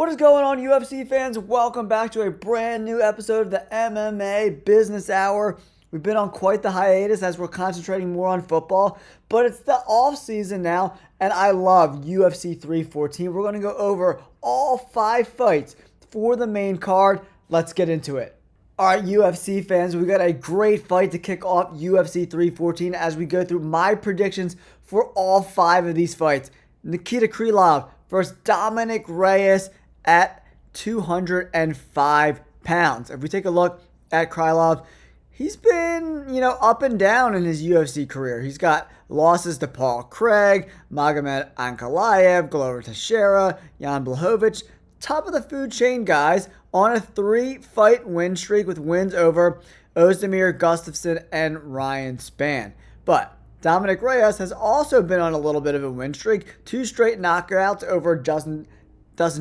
What is going on, UFC fans? Welcome back to a brand new episode of the MMA Business Hour. We've been on quite the hiatus as we're concentrating more on football, but it's the off season now, and I love UFC 314. We're going to go over all 5 fights for the main card. Let's get into it. All right, UFC fans, we got a great fight to kick off UFC 314 as we go through my predictions for all 5 of these fights. Nikita Krylov versus Dominic Reyes at 205 pounds. If we take a look at Krylov, he's been, up and down in his UFC career. He's got losses to Paul Craig, Magomed Ankalaev, Glover Teixeira, Jan Blachowicz. Top of the food chain guys on a 3-fight win streak with wins over Ozdemir Gustafsson and Ryan Spann. But Dominic Reyes has also been on a little bit of a win streak. 2 straight knockouts over Dustin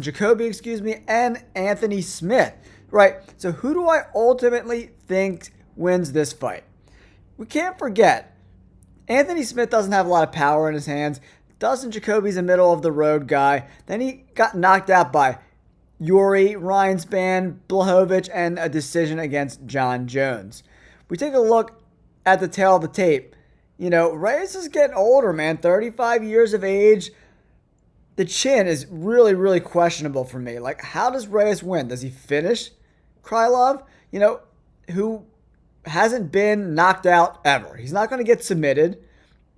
Jacoby, and Anthony Smith. Right, so who do I ultimately think wins this fight? We can't forget, Anthony Smith doesn't have a lot of power in his hands. Dustin Jacoby's a middle-of-the-road guy. Then he got knocked out by Yuri, Ryan Spann, Blachowicz, and a decision against John Jones. We take a look at the tail of the tape. Reyes is getting older, man. 35 years of age. The chin is really, really questionable for me. Like, how does Reyes win? Does he finish Krylov? Who hasn't been knocked out ever. He's not going to get submitted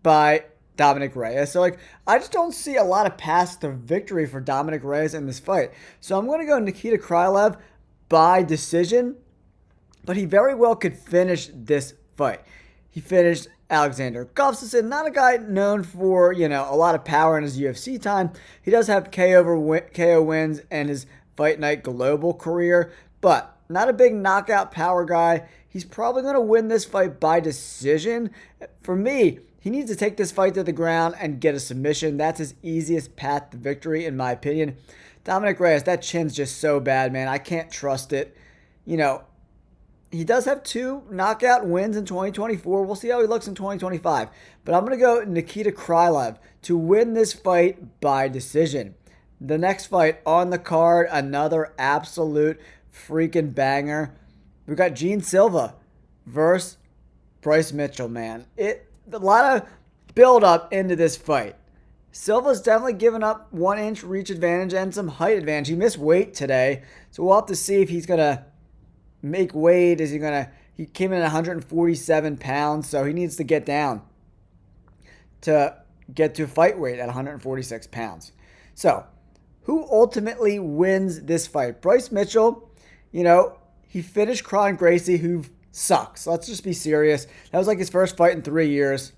by Dominic Reyes. So, I just don't see a lot of paths to victory for Dominic Reyes in this fight. So, I'm going to go Nikita Krylov by decision, but he very well could finish this fight. He finished Alexander Gustafsson, not a guy known for, a lot of power in his UFC time. He does have KO wins in his Fight Night Global career, but not a big knockout power guy. He's probably going to win this fight by decision. For me, he needs to take this fight to the ground and get a submission. That's his easiest path to victory, in my opinion. Dominic Reyes, that chin's just so bad, man. I can't trust it. He does have 2 knockout wins in 2024. We'll see how he looks in 2025. But I'm going to go Nikita Krylov to win this fight by decision. The next fight on the card, another absolute freaking banger. We've got Gene Silva versus Bryce Mitchell, man. A lot of build-up into this fight. Silva's definitely given up 1-inch reach advantage and some height advantage. He missed weight today, so we'll have to see if he's going to make weight. He came in at 147 pounds, so he needs to get down to get to fight weight at 146 pounds. So, who ultimately wins this fight? Bryce Mitchell, he finished Kron Gracie, who sucks. Let's just be serious. That was like his first fight in 3 years.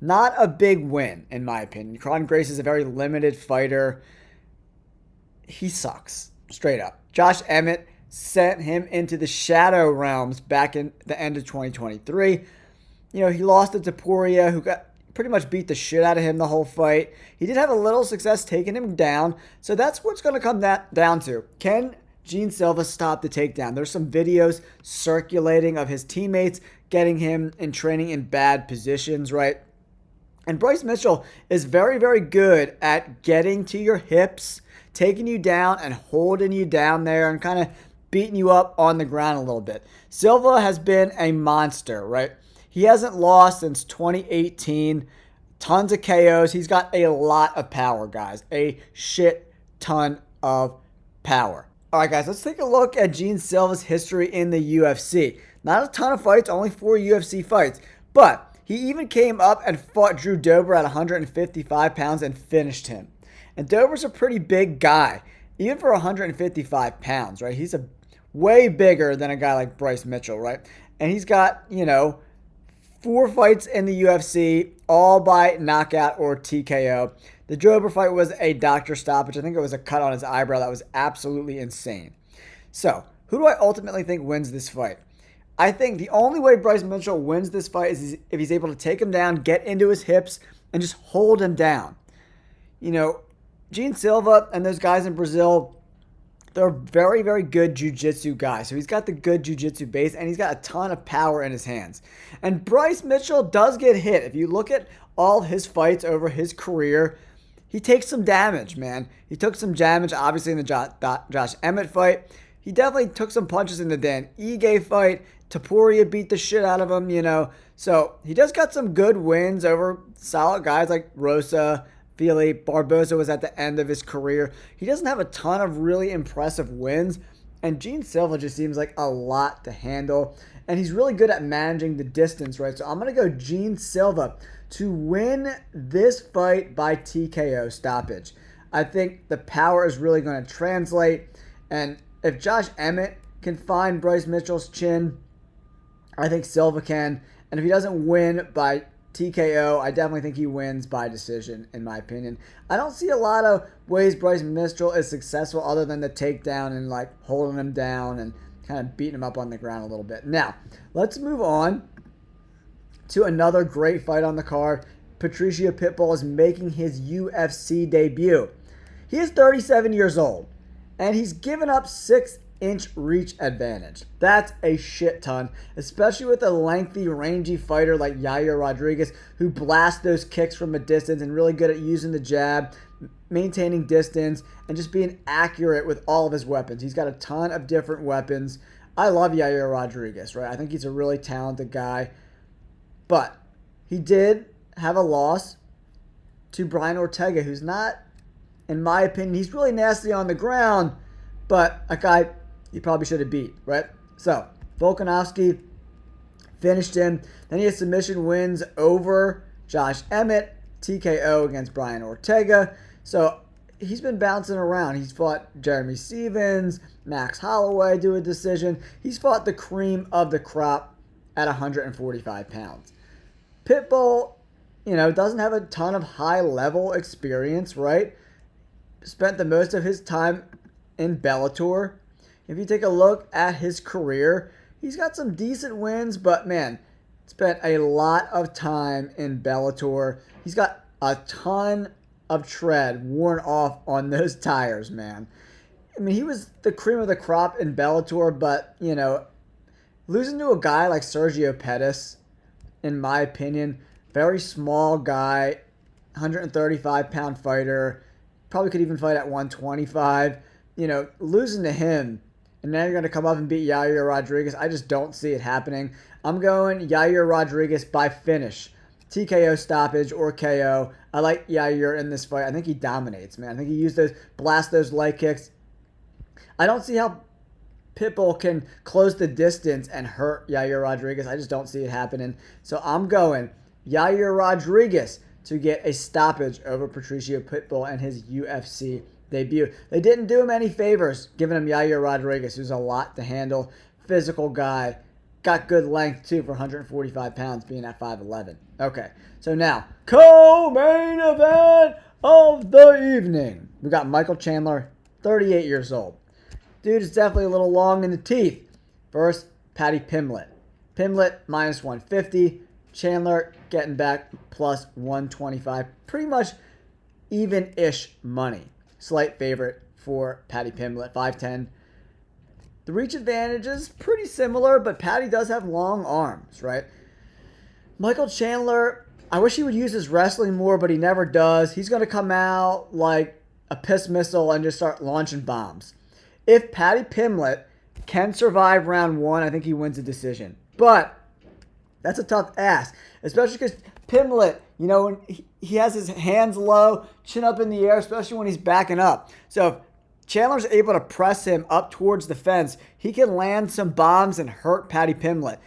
Not a big win, in my opinion. Kron Gracie is a very limited fighter. He sucks, straight up. Josh Emmett sent him into the shadow realms back in the end of 2023. He lost to Topuria, who got pretty much beat the shit out of him the whole fight. He did have a little success taking him down, so that's what's going to come down to. Can Gene Silva stop the takedown? There's some videos circulating of his teammates getting him in training in bad positions, right? And Bryce Mitchell is very, very good at getting to your hips, taking you down and holding you down there and kind of beating you up on the ground a little bit. Silva has been a monster, right? He hasn't lost since 2018. Tons of KOs. He's got a lot of power, guys. A shit ton of power. All right, guys, let's take a look at Gene Silva's history in the UFC. Not a ton of fights, only 4 UFC fights. But he even came up and fought Drew Dober at 155 pounds and finished him. And Dober's a pretty big guy, even for 155 pounds, right? He's way bigger than a guy like Bryce Mitchell, right? And he's got, 4 fights in the UFC, all by knockout or TKO. The Dober fight was a doctor stoppage. I think it was a cut on his eyebrow. That was absolutely insane. So, who do I ultimately think wins this fight? I think the only way Bryce Mitchell wins this fight is if he's able to take him down, get into his hips, and just hold him down. Gene Silva and those guys in Brazil, they're very, very good jiu-jitsu guys. So he's got the good jiu-jitsu base, and he's got a ton of power in his hands. And Bryce Mitchell does get hit. If you look at all his fights over his career, he takes some damage, man. He took some damage, obviously, in the Josh Emmett fight. He definitely took some punches in the Dan Ige fight. Topuria beat the shit out of him, So he just got some good wins over solid guys like Rosa, Fili. Barboza was at the end of his career. He doesn't have a ton of really impressive wins. And Gene Silva just seems like a lot to handle. And he's really good at managing the distance, right? So I'm going to go Gene Silva to win this fight by TKO stoppage. I think the power is really going to translate. And if Josh Emmett can find Bryce Mitchell's chin, I think Silva can. And if he doesn't win by TKO, I definitely think he wins by decision, in my opinion. I don't see a lot of ways Bryce Mitchell is successful other than the takedown and like holding him down and kind of beating him up on the ground a little bit. Now, let's move on to another great fight on the card. Patricio Pitbull is making his UFC debut. He is 37 years old, and he's given up 6-inch reach advantage. That's a shit ton, especially with a lengthy, rangy fighter like Yair Rodriguez, who blasts those kicks from a distance and really good at using the jab, maintaining distance, and just being accurate with all of his weapons. He's got a ton of different weapons. I love Yair Rodriguez, right? I think he's a really talented guy. But he did have a loss to Brian Ortega, who's not, in my opinion, he's really nasty on the ground, but a guy he probably should have beat, right? So, Volkanovski finished him. Then he has submission wins over Josh Emmett, TKO against Brian Ortega. So, he's been bouncing around. He's fought Jeremy Stevens, Max Holloway do a decision. He's fought the cream of the crop at 145 pounds. Pitbull, doesn't have a ton of high-level experience, right? Spent the most of his time in Bellator. If you take a look at his career, he's got some decent wins, but man, spent a lot of time in Bellator. He's got a ton of tread worn off on those tires, man. I mean, he was the cream of the crop in Bellator, but, losing to a guy like Sergio Pettis, in my opinion, very small guy, 135-pound fighter, probably could even fight at 125. Losing to him, and now you're going to come up and beat Yair Rodriguez. I just don't see it happening. I'm going Yair Rodriguez by finish. TKO stoppage or KO. I like Yair in this fight. I think he dominates, man. I think he blast those leg kicks. I don't see how Pitbull can close the distance and hurt Yair Rodriguez. I just don't see it happening. So I'm going Yair Rodriguez to get a stoppage over Patricio Pitbull and his UFC debut. They didn't do him any favors giving him Yair Rodriguez, who's a lot to handle. Physical guy. Got good length, too, for 145 pounds, being at 5'11". Okay, so now, co-main event of the evening. We got Michael Chandler, 38 years old. Dude is definitely a little long in the teeth. First, Paddy Pimblett. Pimblett, minus 150. Chandler getting back plus 125. Pretty much even-ish money. Slight favorite for Paddy Pimblett, 5'10". The reach advantage is pretty similar, but Paddy does have long arms, right? Michael Chandler, I wish he would use his wrestling more, but he never does. He's going to come out like a piss missile and just start launching bombs. If Paddy Pimblett can survive round one, I think he wins the decision. But that's a tough ask, especially because Pimblett, when he has his hands low, chin up in the air, especially when he's backing up. So if Chandler's able to press him up towards the fence, he can land some bombs and hurt Paddy Pimblett.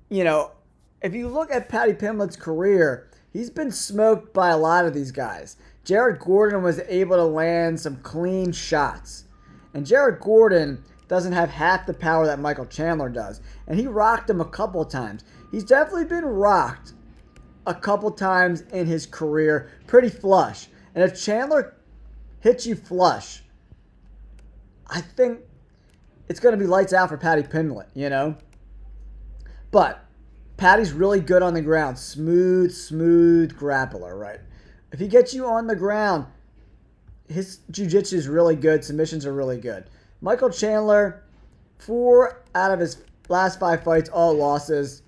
If you look at Paddy Pimblett's career, he's been smoked by a lot of these guys. Jared Gordon was able to land some clean shots. And Jared Gordon doesn't have half the power that Michael Chandler does. And he rocked him a couple of times. He's definitely been rocked a couple times in his career, pretty flush. And if Chandler hits you flush, I think it's going to be lights out for Paddy Pimblett, But Paddy's really good on the ground. Smooth grappler, right? If he gets you on the ground, his jiu-jitsu is really good. Submissions are really good. Michael Chandler, 4 out of his last 5 fights, all losses.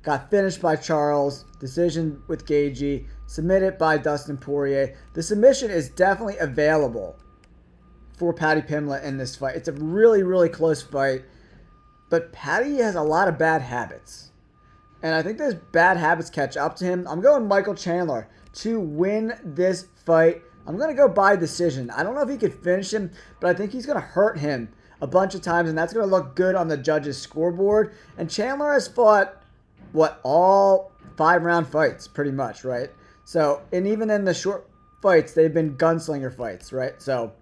Got finished by Charles. Decision with Gagey. submitted by Dustin Poirier. The submission is definitely available for Paddy Pimblett in this fight. It's a really, really close fight. But Paddy has a lot of bad habits. And I think those bad habits catch up to him. I'm going Michael Chandler to win this fight. I'm going to go by decision. I don't know if he could finish him, but I think he's going to hurt him a bunch of times, and that's going to look good on the judges' scoreboard. And Chandler has fought, all 5-round fights, pretty much, right? So, and even in the short fights, they've been gunslinger fights, right? So,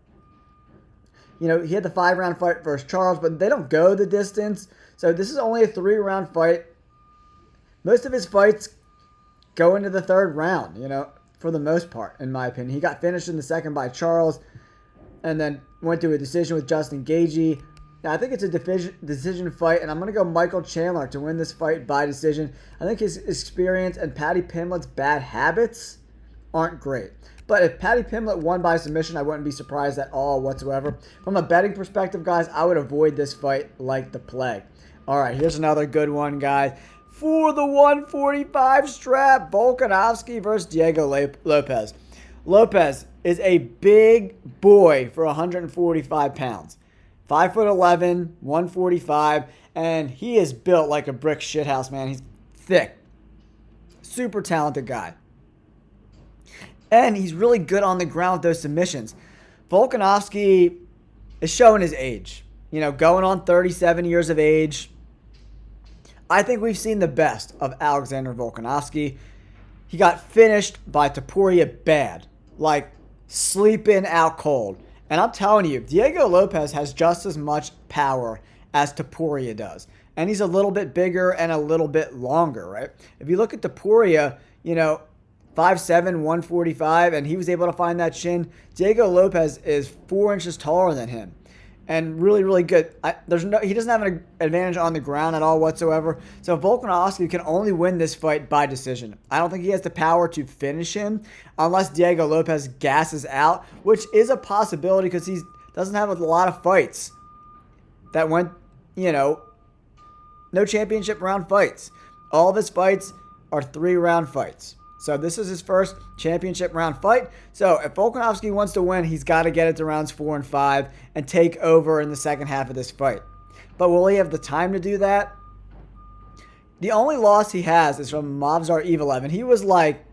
he had the 5-round fight versus Charles, but they don't go the distance. So this is only a 3-round fight. Most of his fights go into the 3rd round, for the most part, in my opinion. He got finished in the 2nd by Charles and then went to a decision with Justin Gaethje. Now, I think it's a decision fight, and I'm going to go Michael Chandler to win this fight by decision. I think his experience and Paddy Pimblett's bad habits aren't great. But if Paddy Pimblett won by submission, I wouldn't be surprised at all whatsoever. From a betting perspective, guys, I would avoid this fight like the plague. All right, here's another good one, guys. For the 145 strap, Volkanovski versus Diego Lopez. Lopez is a big boy for 145 pounds. 5'11", 145, and he is built like a brick shithouse, man. He's thick. Super talented guy. And he's really good on the ground with those submissions. Volkanovski is showing his age. Going on 37 years of age. I think we've seen the best of Alexander Volkanovski. He got finished by Topuria bad. Like, sleeping out cold. And I'm telling you, Diego Lopez has just as much power as Topuria does. And he's a little bit bigger and a little bit longer, right? If you look at Topuria, 5'7", 145, and he was able to find that chin. Diego Lopez is 4 inches taller than him, and really, really good. He doesn't have an advantage on the ground at all whatsoever. So Volkanovski can only win this fight by decision. I don't think he has the power to finish him unless Diego Lopez gasses out, which is a possibility because he doesn't have a lot of fights that went, no championship round fights. All of his fights are 3-round fights. So this is his first championship round fight. So if Volkanovski wants to win, he's got to get it to rounds 4 and 5 and take over in the second half of this fight. But will he have the time to do that? The only loss he has is from Movsar Evelev, and he was like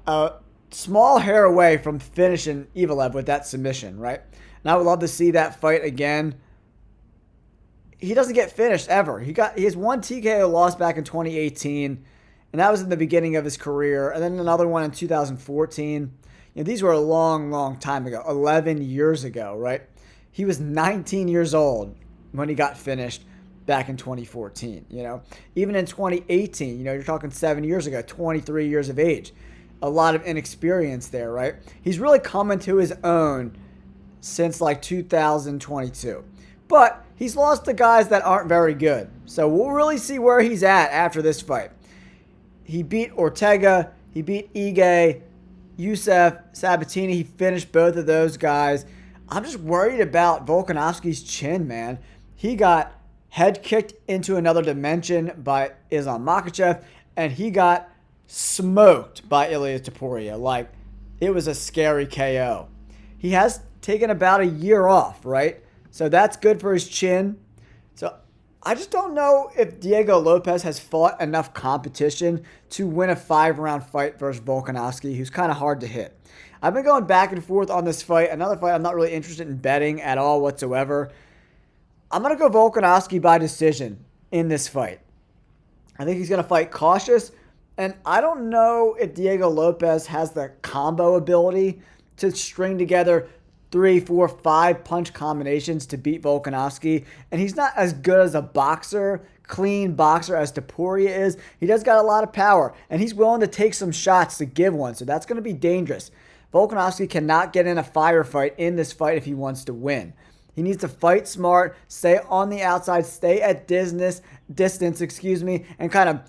a small hair away from finishing Evelev with that submission, right? And I would love to see that fight again. He doesn't get finished ever. He has one TKO loss back in 2018. And that was in the beginning of his career. And then another one in 2014. These were a long, long time ago. 11 years ago, right? He was 19 years old when he got finished back in 2014. Even in 2018, you're talking 7 years ago, 23 years of age. A lot of inexperience there, right? He's really coming to his own since like 2022. But he's lost to guys that aren't very good. So we'll really see where he's at after this fight. He beat Ortega. He beat Ige, Youssef, Sabatini. He finished both of those guys. I'm just worried about Volkanovski's chin, man. He got head kicked into another dimension by Islam Makhachev, and he got smoked by Ilia Topuria. Like, it was a scary KO. He has taken about a year off, right? So that's good for his chin. So I just don't know if Diego Lopez has fought enough competition to win a 5-round fight versus Volkanovski, who's kind of hard to hit. I've been going back and forth on this fight. Another fight I'm not really interested in betting at all whatsoever. I'm going to go Volkanovski by decision in this fight. I think he's going to fight cautious. And I don't know if Diego Lopez has the combo ability to string together 3, 4, 5 punch combinations to beat Volkanovski. And he's not as good as a boxer, clean boxer as Topuria is. He does got a lot of power, and he's willing to take some shots to give one. So that's going to be dangerous. Volkanovski cannot get in a firefight in this fight if he wants to win. He needs to fight smart, stay on the outside, stay at distance, and kind of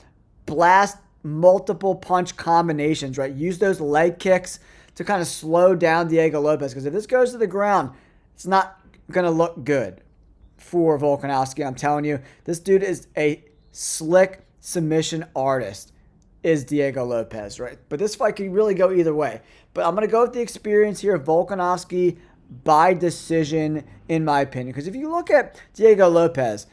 blast multiple punch combinations, right? Use those leg kicks to kind of slow down Diego Lopez, because if this goes to the ground, it's not going to look good for Volkanovski. I'm telling you, this dude is a slick submission artist. is Diego Lopez, right? But this fight can really go either way. But I'm going to go with the experience here of Volkanovski by decision, in my opinion. Because if you look at Diego Lopez,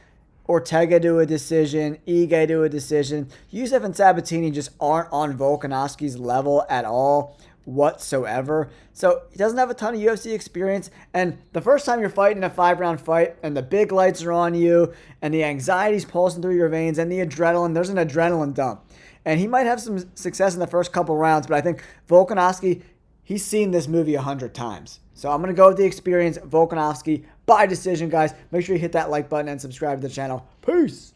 Ortega to a decision, Ige to a decision, Youssef and Sabatini just aren't on Volkanovski's level at all whatsoever. So he doesn't have a ton of UFC experience. And the first time you're fighting a 5-round fight and the big lights are on you and the anxiety's pulsing through your veins and the adrenaline, there's an adrenaline dump. And he might have some success in the first couple rounds, but I think Volkanovski, he's seen this movie 100 times. So I'm going to go with the experience, Volkanovski by decision, guys. Make sure you hit that like button and subscribe to the channel. Peace.